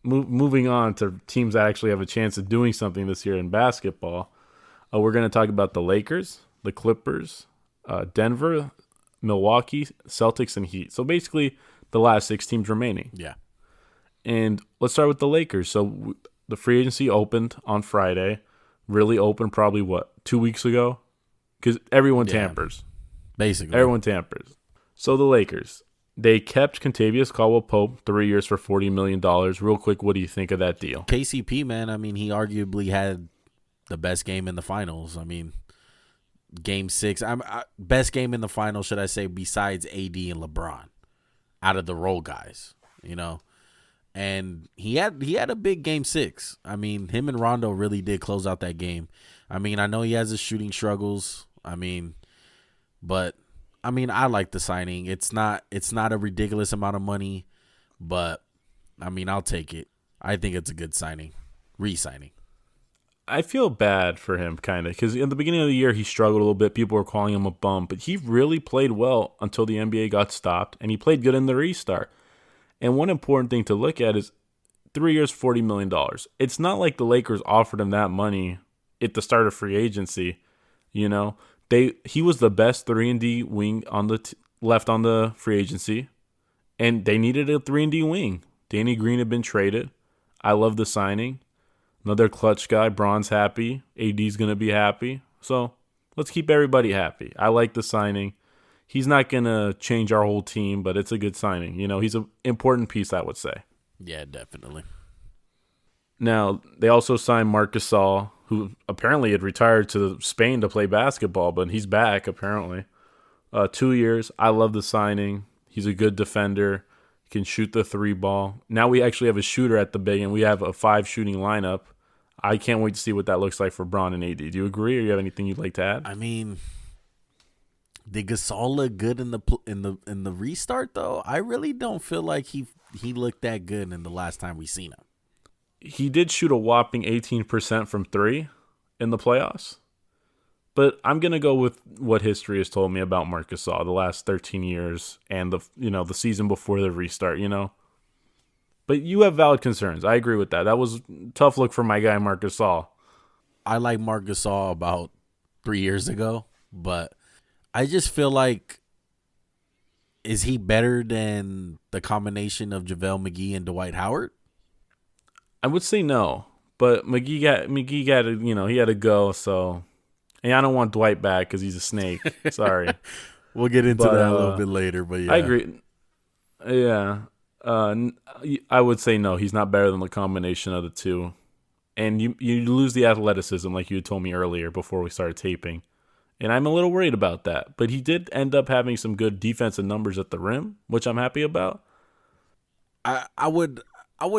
moving on to teams that actually have a chance of doing something this year in basketball, we're going to talk about the Lakers, the Clippers, Denver, Milwaukee, Celtics, and Heat. So basically, the last 6 teams remaining. Yeah. And let's start with the Lakers. So the free agency opened on Friday. Really opened probably, 2 weeks ago? Because everyone tampers. Basically. Everyone tampers. So the Lakers, they kept Contavious Caldwell-Pope 3 years for $40 million. Real quick, what do you think of that deal? KCP, man, I mean, he arguably had the best game in the finals. I mean, game 6. Best game in the finals, should I say, besides AD and LeBron out of the role guys, you know. And he had a big game 6. I mean, him and Rondo really did close out that game. I mean, I know he has his shooting struggles. I mean, I like the signing. It's not a ridiculous amount of money, but I mean, I'll take it. I think it's a good signing, re-signing. I feel bad for him, kind of, because in the beginning of the year, he struggled a little bit. People were calling him a bum, but he really played well until the NBA got stopped, and he played good in the restart. And one important thing to look at is 3 years, $40 million. It's not like the Lakers offered him that money at the start of free agency. You know, he was the best 3-and-D wing on the left on the free agency, and they needed a 3-and-D wing. Danny Green had been traded. I love the signing. Another clutch guy. Bron's happy. AD's going to be happy. So let's keep everybody happy. I like the signing. He's not going to change our whole team, but it's a good signing. You know, he's an important piece, I would say. Yeah, definitely. Now, they also signed Marc Gasol, who apparently had retired to Spain to play basketball, but he's back, apparently. 2 years. I love the signing. He's a good defender. He can shoot the 3 ball. Now we actually have a shooter at the big, and we have a 5 shooting lineup. I can't wait to see what that looks like for Bron and AD. Do you agree, or you have anything you'd like to add? I mean, did Gasol look good in the restart though? I really don't feel like he looked that good in the last time we seen him. He did shoot a whopping 18% from 3 in the playoffs. But I'm going to go with what history has told me about Marc Gasol the last 13 years and the season before the restart, you know. But you have valid concerns. I agree with that. That was a tough look for my guy Marc Gasol. I like Marc Gasol about 3 years ago, but I just feel like, is he better than the combination of JaVale McGee and Dwight Howard? I would say no, but McGee got to, he had to go. So, and I don't want Dwight back because he's a snake. Sorry, we'll get into that a little bit later. But yeah, I agree. Yeah, I would say no. He's not better than the combination of the two, and you lose the athleticism, like you had told me earlier before we started taping. And I'm a little worried about that. But he did end up having some good defensive numbers at the rim, which I'm happy about. I would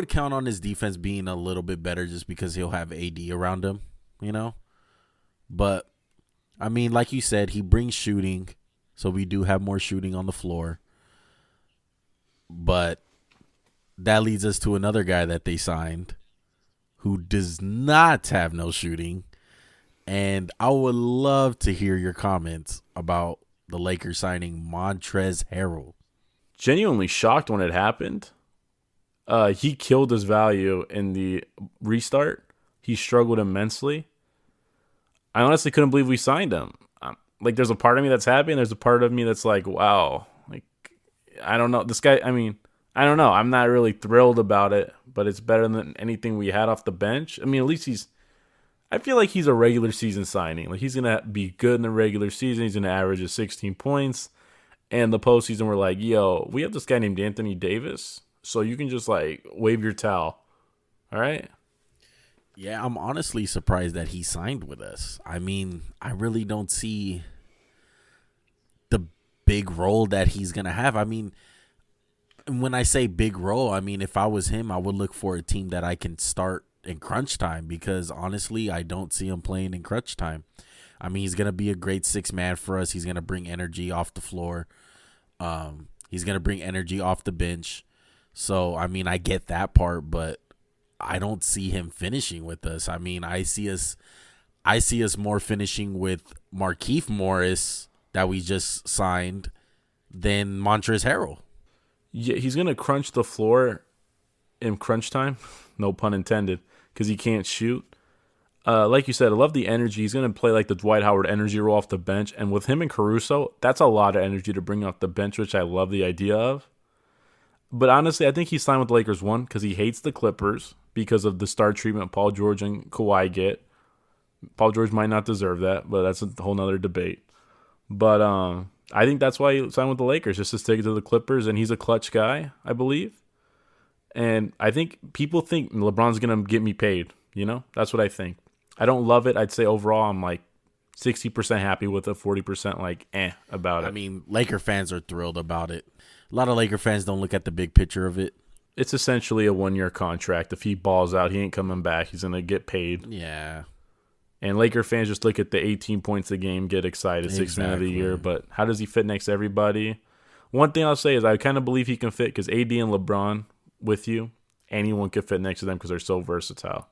count on his defense being a little bit better just because he'll have AD around him, you know? But, I mean, like you said, he brings shooting, so we do have more shooting on the floor. But that leads us to another guy that they signed who does not have no shooting. And I would love to hear your comments about the Lakers signing Montrezl Harrell. Genuinely shocked when it happened. He killed his value in the restart. He struggled immensely. I honestly couldn't believe we signed him. There's a part of me that's happy, and there's a part of me that's like, wow. I don't know. This guy, I don't know. I'm not really thrilled about it, but it's better than anything we had off the bench. I mean, at least I feel like he's a regular season signing. Like, he's going to be good in the regular season. He's going to average 16 points. And the postseason, we're like, yo, we have this guy named Anthony Davis, so you can just, wave your towel. All right? Yeah, I'm honestly surprised that he signed with us. I mean, I really don't see the big role that he's going to have. I mean, when I say big role, I mean, if I was him, I would look for a team that I can start in crunch time, because honestly, I don't see him playing in crunch time. I mean, he's going to be a great 6-man for us. He's going to bring energy off the floor. He's going to bring energy off the bench. So, I mean, I get that part, but I don't see him finishing with us. I mean, I see us more finishing with Markieff Morris that we just signed than Montrezl Harrell. Yeah, he's going to crunch the floor in crunch time, no pun intended, because he can't shoot. Like you said, I love the energy. He's going to play like the Dwight Howard energy role off the bench. And with him and Caruso, that's a lot of energy to bring off the bench, which I love the idea of. But honestly, I think he signed with the Lakers, one, because he hates the Clippers because of the star treatment Paul George and Kawhi get. Paul George might not deserve that, but that's a whole nother debate. But I think that's why he signed with the Lakers, just to stick it to the Clippers. And he's a clutch guy, I believe. And I think people think LeBron's going to get me paid. That's what I think. I don't love it. I'd say overall I'm like 60% happy with it, 40% like about it. I mean, Laker fans are thrilled about it. A lot of Laker fans don't look at the big picture of it. It's essentially a 1-year contract. If he balls out, he ain't coming back. He's going to get paid. Yeah. And Laker fans just look at the 18 points a game, get excited, Sixth Man of the Year. But how does he fit next to everybody? One thing I'll say is I kind of believe he can fit because AD and LeBron with you, anyone could fit next to them because they're so versatile.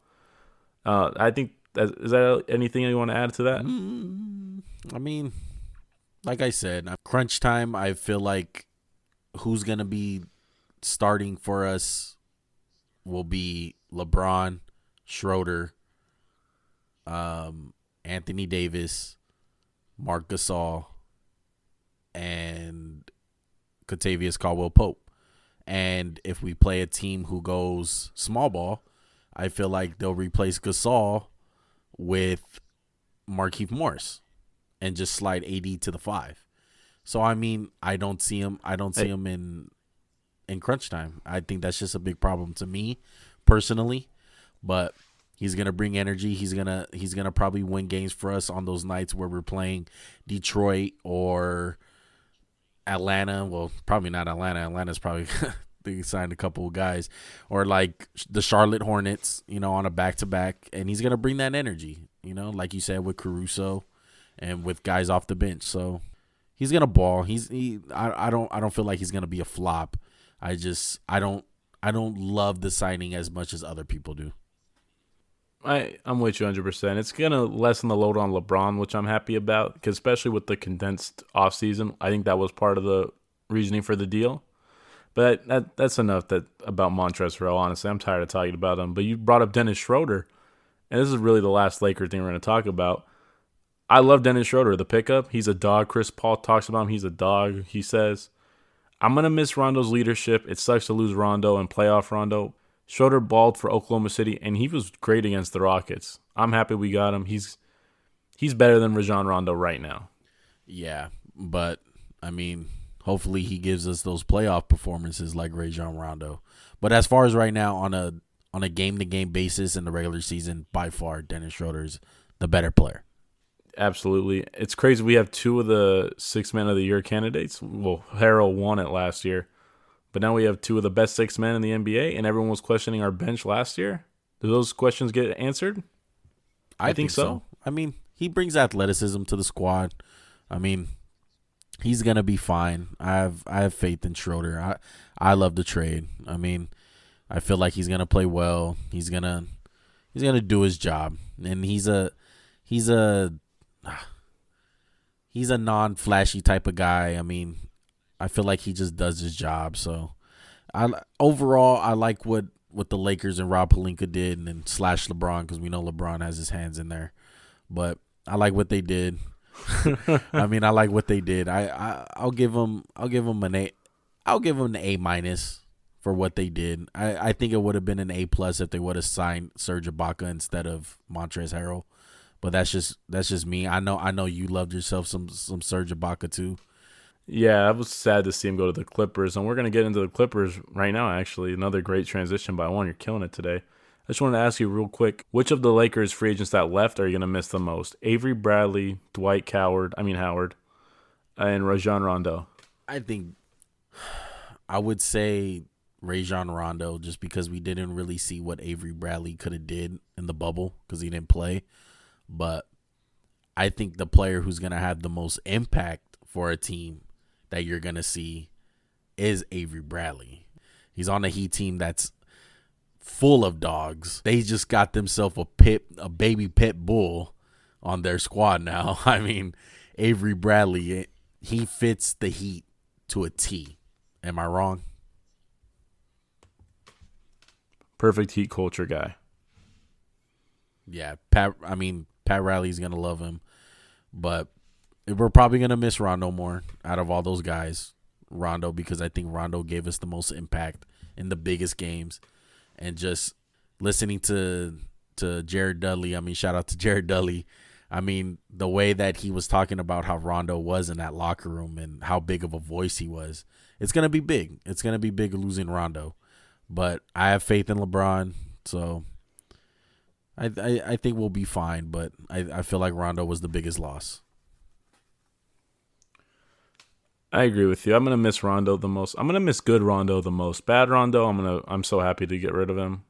I think, is there anything you want to add to that? I mean, like I said, crunch time, I feel like who's going to be starting for us will be LeBron, Schroeder, Anthony Davis, Marc Gasol, and Kentavious Caldwell-Pope. And if we play a team who goes small ball, I feel like they'll replace Gasol with Markieff Morris and just slide AD to the 5. So I mean, I don't see him in crunch time. I think that's just a big problem to me personally, but he's going to bring energy. He's going to probably win games for us on those nights where we're playing Detroit or Atlanta. Well, probably not Atlanta. Atlanta's probably they signed a couple of guys, or like the Charlotte Hornets, on a back-to-back, and he's going to bring that energy, like you said, with Caruso and with guys off the bench. So he's going to ball. I don't feel like he's going to be a flop. I don't love the signing as much as other people do. I'm with you 100%. It's going to lessen the load on LeBron, which I'm happy about, because especially with the condensed offseason, I think that was part of the reasoning for the deal. But that's enough about Montrezl Harrell, honestly. I'm tired of talking about him. But you brought up Dennis Schroeder, and this is really the last Laker thing we're going to talk about. I love Dennis Schroeder, the pickup. He's a dog. Chris Paul talks about him. He's a dog. He says, I'm going to miss Rondo's leadership. It sucks to lose Rondo and playoff Rondo. Schroeder balled for Oklahoma City, and he was great against the Rockets. I'm happy we got him. He's better than Rajon Rondo right now. Yeah, but, I mean, hopefully he gives us those playoff performances like Rajon Rondo. But as far as right now, on a game-to-game basis in the regular season, by far, Dennis Schroeder's the better player. Absolutely. It's crazy. We have two of the Sixth Man of the Year candidates. Well, Harrell won it last year. But now we have two of the best six men in the NBA, and everyone was questioning our bench last year. Do those questions get answered? I think so. I mean, he brings athleticism to the squad. I mean, he's gonna be fine. I have faith in Schroeder. I love the trade. I mean, I feel like he's gonna play well. He's gonna do his job, and he's a non-flashy type of guy. I mean, I feel like he just does his job. So, overall, I like what the Lakers and Rob Pelinka did, and then / LeBron, because we know LeBron has his hands in there. But I like what they did. I mean, I like what they did. I'll give them an A. I'll give them an A- for what they did. I think it would have been an A+ if they would have signed Serge Ibaka instead of Montrezl Harrell. But that's just me. I know you loved yourself some Serge Ibaka too. Yeah, I was sad to see him go to the Clippers, and we're going to get into the Clippers right now, actually. Another great transition by one. You're killing it today. I just wanted to ask you real quick, which of the Lakers free agents that left are you going to miss the most? Avery Bradley, Dwight Howard, and Rajon Rondo. I think I would say Rajon Rondo, just because we didn't really see what Avery Bradley could have did in the bubble because he didn't play. But I think the player who's going to have the most impact for a team that you're going to see is Avery Bradley. He's on a Heat team that's full of dogs. They just got themselves a baby pit bull on their squad now. I mean, Avery Bradley, he fits the Heat to a T. Am I wrong? Perfect Heat culture guy. Yeah, Pat Riley's gonna love him, but we're probably gonna miss Rondo more out of all those guys. Rondo, because I think Rondo gave us the most impact in the biggest games, and just listening to Jared Dudley. I mean, shout out to Jared Dudley. I mean, the way that he was talking about how Rondo was in that locker room and how big of a voice he was, it's gonna be big. It's gonna be big losing Rondo, but I have faith in LeBron, so I think we'll be fine. But I feel like Rondo was the biggest loss. I agree with you. I'm gonna miss Rondo the most. I'm gonna miss good Rondo the most. Bad Rondo, I'm so happy to get rid of him.